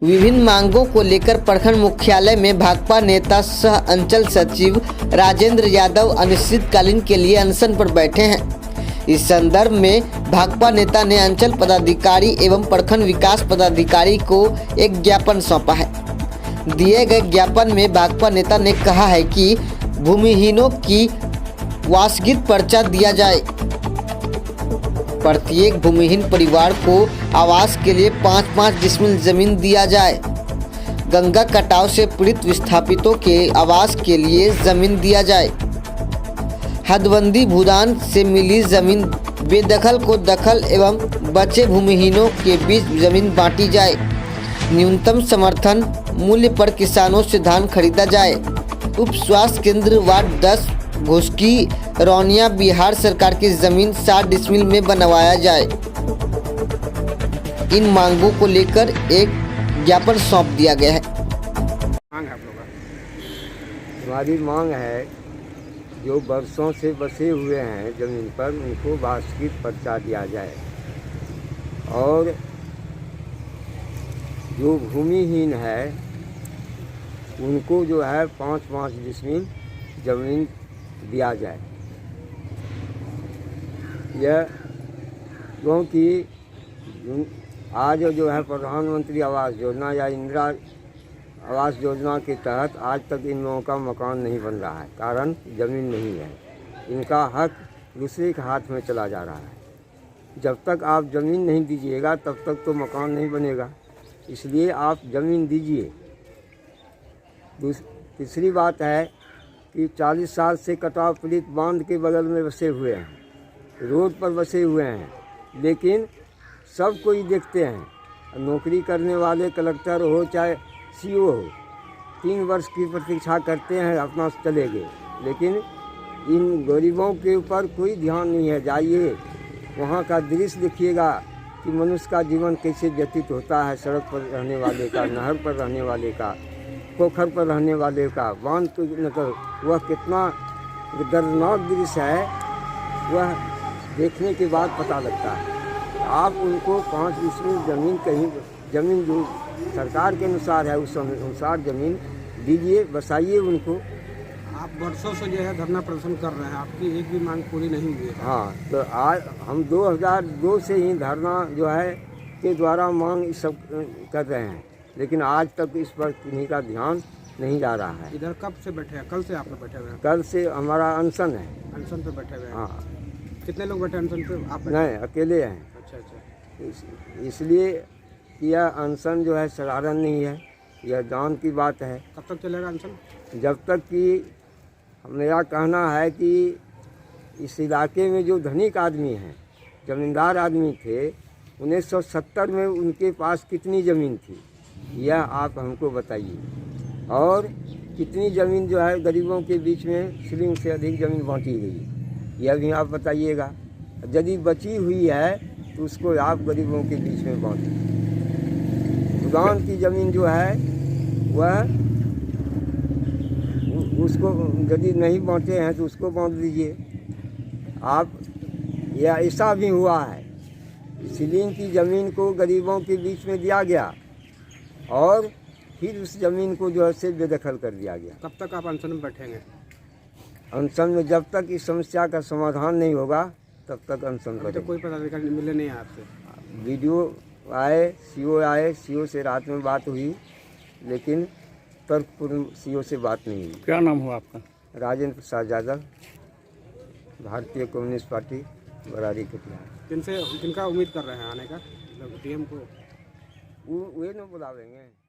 विभिन्न मांगों को लेकर प्रखंड मुख्यालय में भाकपा नेता सह अंचल सचिव राजेंद्र यादव अनिश्चितकालीन के लिए अनशन पर बैठे हैं। इस संदर्भ में भाकपा नेता ने अंचल पदाधिकारी एवं प्रखंड विकास पदाधिकारी को एक ज्ञापन सौंपा है। दिए गए ज्ञापन में भाकपा नेता ने कहा है कि भूमिहीनों की वासगीत पर्चा दिया जाए। प्रत्येक भूमिहीन परिवार को आवास के लिए 5-5 डिसमिल जमीन दिया जाए। गंगा कटाव से पीड़ित विस्थापितों के आवास के लिए जमीन दिया जाए। हदबंदी भूदान से मिली जमीन बेदखल को दखल एवं बचे भूमिहीनों के बीच जमीन बांटी जाए। न्यूनतम समर्थन मूल्य पर किसानों से धान खरीदा जाए। उप स्वास्थ्य केंद्र वार्ड 10 घोषकी रौनिया बिहार सरकार की जमीन 60 डिसमिल में बनवाया जाए। इन मांगों को लेकर एक ज्ञापन सौंप दिया गया है। हमारी मांग है जो बरसों से बसे हुए हैं जमीन पर उनको वासगीत पर्चा दिया जाए और जो भूमिहीन है उनको जो है 5-5 डिसमिल जमीन दिया जाए। यह क्योंकि आज जो है प्रधानमंत्री आवास योजना या इंदिरा आवास योजना के तहत आज तक इन लोगों का मकान नहीं बन रहा है, कारण ज़मीन नहीं है। इनका हक दूसरे के हाथ में चला जा रहा है। जब तक आप ज़मीन नहीं दीजिएगा तब तक तो मकान नहीं बनेगा, इसलिए आप ज़मीन दीजिए। तीसरी बात है कि 40 साल से कटाव पीड़ित बांध के बगल में बसे हुए हैं, रोड पर बसे हुए हैं, लेकिन सब कोई देखते हैं। नौकरी करने वाले कलेक्टर हो चाहे सीओ हो 3 वर्ष की प्रतीक्षा करते हैं, अपना चले गए, लेकिन इन गरीबों के ऊपर कोई ध्यान नहीं है। जाइए वहाँ का दृश्य देखिएगा कि मनुष्य का जीवन कैसे व्यतीत होता है। सड़क पर रहने वाले का, नहर पर रहने वाले का, पोखर पर रहने वाले का, बांध तो मतलब वह कितना दर्दनाक दृश्य है, वह देखने के बाद पता लगता है। आप उनको 5 डिसमिल जमीन कहीं जमीन जो सरकार के अनुसार है उस अनुसार ज़मीन दीजिए, बसाइए उनको। आप वर्षों से जो है धरना प्रदर्शन कर रहे हैं, आपकी एक भी मांग पूरी नहीं हुई है। हाँ, तो आज हम 2002 से ही धरना जो है के द्वारा मांग सब कर रहे हैं, लेकिन आज तक इस पर किन्हीं का ध्यान नहीं जा रहा है। इधर कब से बैठे हैं? कल से आप लोग बैठे हुए हैं? कल से हमारा अनशन है। अनशन पे बैठे हुए हैं? हाँ। कितने लोग बैठे अनशन पे? आप नहीं, अकेले हैं। अच्छा। इसलिए यह अनशन जो है साधारण नहीं है, यह जान की बात है। कब तक चलेगा अनशन? जब तक कि मेरा कहना है कि इस इलाके में जो धनिक आदमी हैं, ज़मींदार आदमी थे, 1970 में उनके पास कितनी ज़मीन थी यह आप हमको बताइए, और कितनी ज़मीन जो है गरीबों के बीच में सीलिंग से अधिक ज़मीन बांटी गई, यह भी आप बताइएगा। यदि बची हुई है तो उसको आप गरीबों के बीच में बांटिए। भूदान की ज़मीन जो है वह उसको यदि नहीं बांटे हैं तो उसको बांट दीजिए आप। यह ऐसा भी हुआ है, सीलिंग की ज़मीन को गरीबों के बीच में दिया गया और फिर उस ज़मीन को जो है से बेदखल कर दिया गया। कब तक आप अनशन में बैठेंगे? अनशन में जब तक इस समस्या का समाधान नहीं होगा तब तक अनशन करेंगे। कोई पदाधिकारी मिले नहीं आपसे? वीडियो आए, सीओ से रात में बात हुई, लेकिन तर्कपूर्ण सीओ से बात नहीं हुई। क्या नाम हुआ आपका? राजेंद्र प्रसाद यादव, भारतीय कम्युनिस्ट पार्टी बरारी कटिहार। किनका उम्मीद कर रहे हैं आने का? डीएम को वे न बुलावेंगे।